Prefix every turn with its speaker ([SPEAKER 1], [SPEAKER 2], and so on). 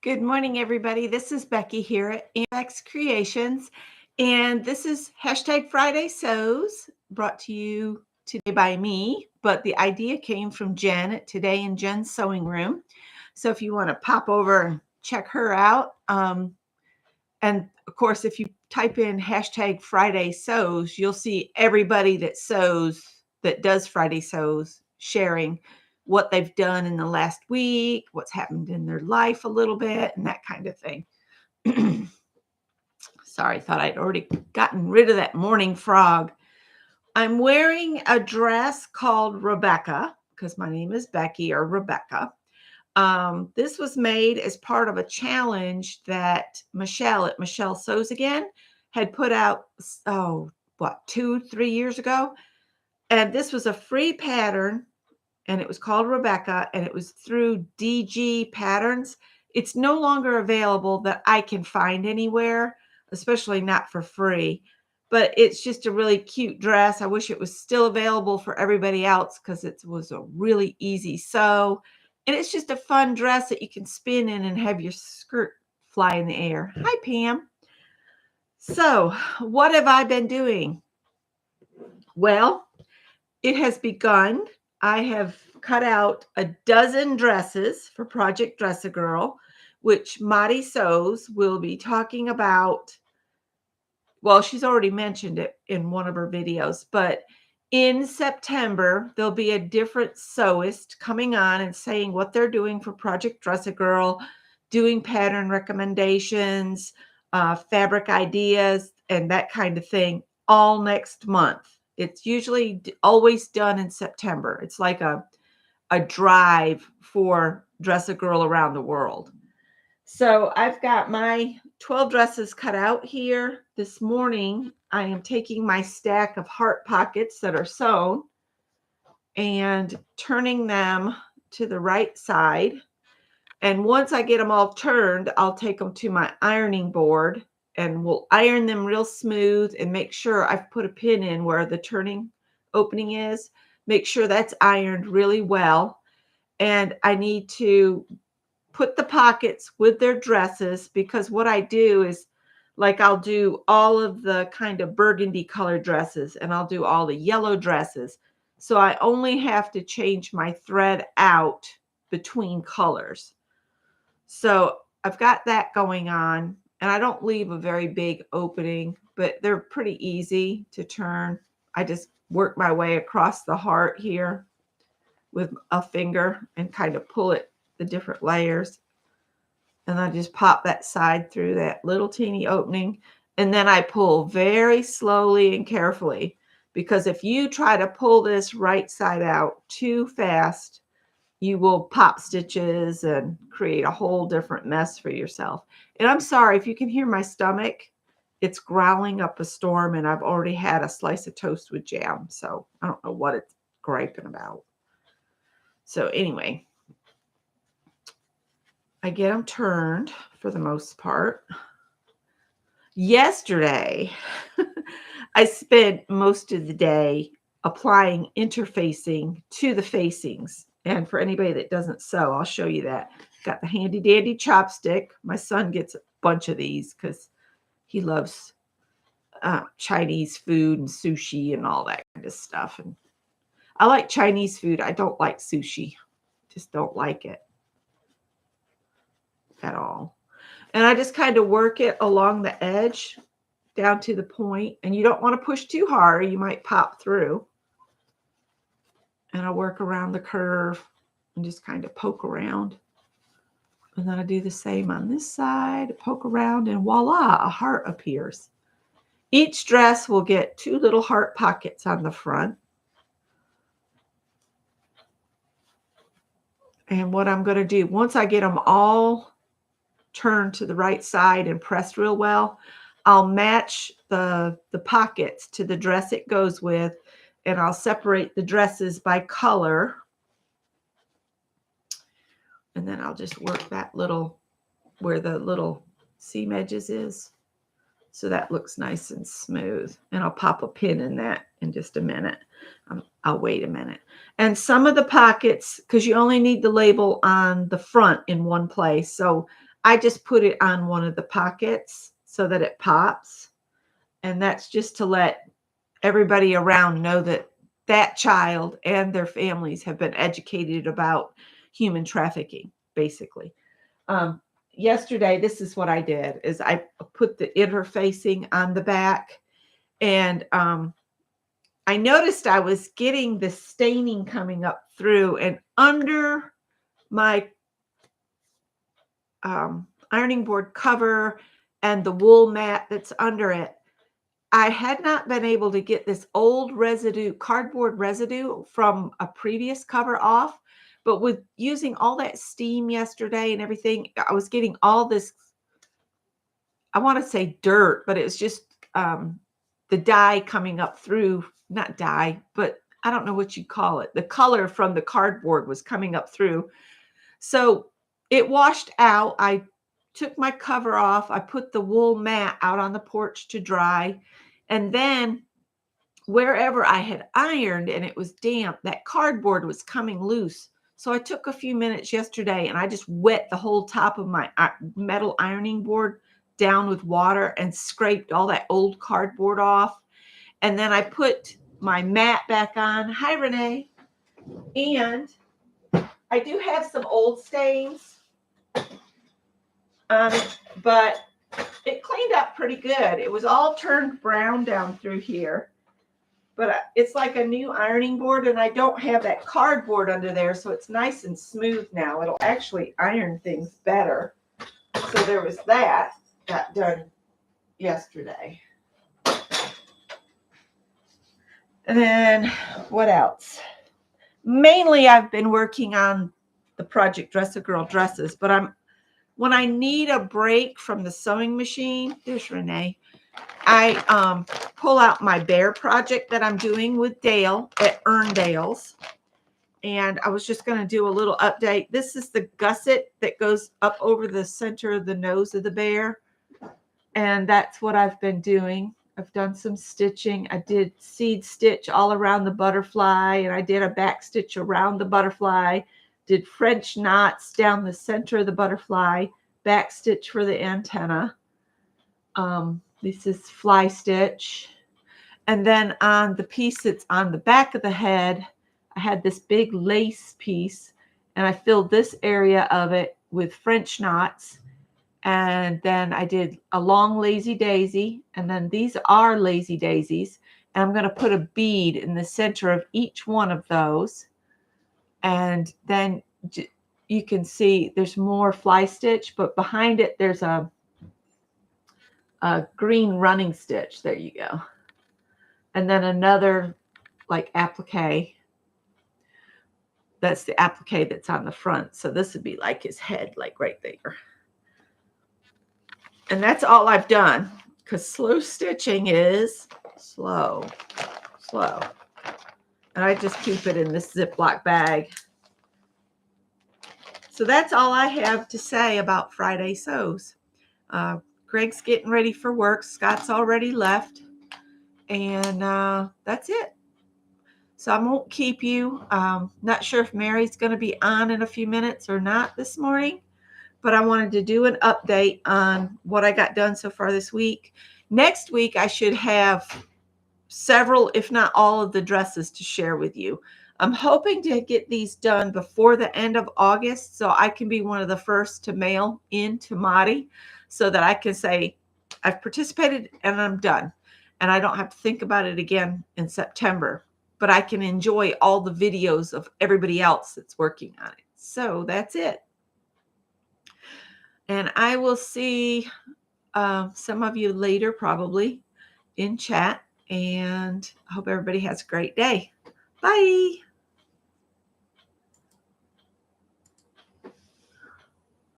[SPEAKER 1] Good morning, everybody. This is Becky here at MX Creations, and this is hashtag Friday Sews brought to you today by me. But the idea came from Jen at Today in Jen's Sewing Room. So if you want to pop over and check her out, and of course, if you type in hashtag Friday Sews, you'll see everybody that sews, that does Friday Sews, sharing what they've done in the last week, what's happened in their life a little bit, and that kind of thing. Sorry, thought I'd already gotten rid of that morning frog. I'm wearing a dress called Rebecca because my name is Becky or Rebecca. This was made as part of a challenge that Michelle at Michelle Sews Again had put out, 2, 3 years ago. And this was a free pattern, and it was called Rebecca, and it was through DG Patterns. It's no longer available that I can find anywhere, especially not for free. But it's just a really cute dress. I wish it was still available for everybody else because it was a really easy sew. And it's just a fun dress that you can spin in and have your skirt fly in the air. Hi, Pam. So, what have I been doing? Well, it has begun. I have cut out a dozen dresses for Project Dress a Girl, which Madi Sews will be talking about. Well, she's already mentioned it in one of her videos, but in September, there'll be a different sewist coming on and saying what they're doing for Project Dress a Girl, doing pattern recommendations, fabric ideas, and that kind of thing all next month. It's usually always done in September. It's like a drive for Dress a Girl around the world. So I've got my 12 dresses cut out here. This morning, I am taking my stack of heart pockets that are sewn and turning them to the right side. And once I get them all turned, I'll take them to my ironing board and we'll iron them real smooth and make sure I've put a pin in where the turning opening is. Make sure that's ironed really well. And I need to put the pockets with their dresses because what I do is like I'll do all of the kind of burgundy colored dresses and I'll do all the yellow dresses. So I only have to change my thread out between colors. So I've got that going on and I don't leave a very big opening, but they're pretty easy to turn. I just work my way across the heart here with a finger and kind of pull it the different layers. And I just pop that side through that little teeny opening. And then I pull very slowly and carefully because if you try to pull this right side out too fast, you will pop stitches and create a whole different mess for yourself. And I'm sorry if you can hear my stomach. It's growling up a storm and I've already had a slice of toast with jam. So I don't know what it's griping about. So anyway, I get them turned for the most part. Yesterday, I spent most of the day applying interfacing to the facings. And for anybody that doesn't sew, I'll show you that. Got the handy dandy chopstick. My son gets a bunch of these because he loves Chinese food and sushi and all that kind of stuff. And I like Chinese food. I don't like sushi. Just don't like it at all. And I just kind of work it along the edge down to the point. And you don't want to push too hard. You might pop through. And I work around the curve and just kind of poke around. And then I do the same on this side, poke around, and voila, a heart appears. Each dress will get 2 little heart pockets on the front. And what I'm going to do, once I get them all turned to the right side and pressed real well, I'll match the pockets to the dress it goes with, and I'll separate the dresses by color. And then I'll just work that little, where the little seam edges is. So that looks nice and smooth. And I'll pop a pin in that in just a minute. I'll wait a minute. And some of the pockets, because you only need the label on the front in one place. So I just put it on one of the pockets so that it pops. And that's just to let everybody around know that that child and their families have been educated about human trafficking, basically. Um, Yesterday, this is what I did: is I put the interfacing on the back, and I noticed I was getting the staining coming up through and under my ironing board cover and the wool mat that's under it. I had not been able to get this old residue, cardboard residue from a previous cover off, but with using all that steam yesterday and everything, I was getting all this, I want to say dirt, but it was just the dye coming up through, not dye, but I don't know what you call it. The color from the cardboard was coming up through. So it washed out. I took my cover off. I put the wool mat out on the porch to dry. And then wherever I had ironed and it was damp, that cardboard was coming loose. So I took a few minutes yesterday and I just wet the whole top of my metal ironing board down with water and scraped all that old cardboard off. And then I put my mat back on. Hi, Renee. And I do have some old stains on it, but it cleaned up pretty good. It was all turned brown down through here. But it's like a new ironing board, and I don't have that cardboard under there, so it's nice and smooth now. It'll actually iron things better. So there was that got done yesterday. And then what else? Mainly I've been working on the Project Dress a Girl dresses, but when I need a break from the sewing machine, there's Renee, I pull out my bear project that I'm doing with Dale at Earndale's. And I was just going to do a little update. This is the gusset that goes up over the center of the nose of the bear. And that's what I've been doing. I've done some stitching. I did seed stitch all around the butterfly, and I did a back stitch around the butterfly, did French knots down the center of the butterfly, back stitch for the antenna. This is fly stitch. And then on the piece that's on the back of the head, I had this big lace piece, and I filled this area of it with French knots. And then I did a long lazy daisy, and then these are lazy daisies. And I'm going to put a bead in the center of each one of those. And then you can see there's more fly stitch, but behind it there's a green running stitch. There you go. And then another like applique. That's the applique that's on the front. So this would be like his head, like right there. And that's all I've done, because slow stitching is slow. And I just keep it in this Ziploc bag. So that's all I have to say about Friday sews. Greg's getting ready for work. Scott's already left. And that's it. So I won't keep you. Not sure if Mary's going to be on in a few minutes or not this morning. But I wanted to do an update on what I got done so far this week. Next week, I should have several, if not all, of the dresses to share with you. I'm hoping to get these done before the end of August so I can be one of the first to mail in to Madi so that I can say, I've participated and I'm done. And I don't have to think about it again in September. But I can enjoy all the videos of everybody else that's working on it. So that's it. And I will see some of you later, probably in chat. And I hope everybody has a great day. Bye.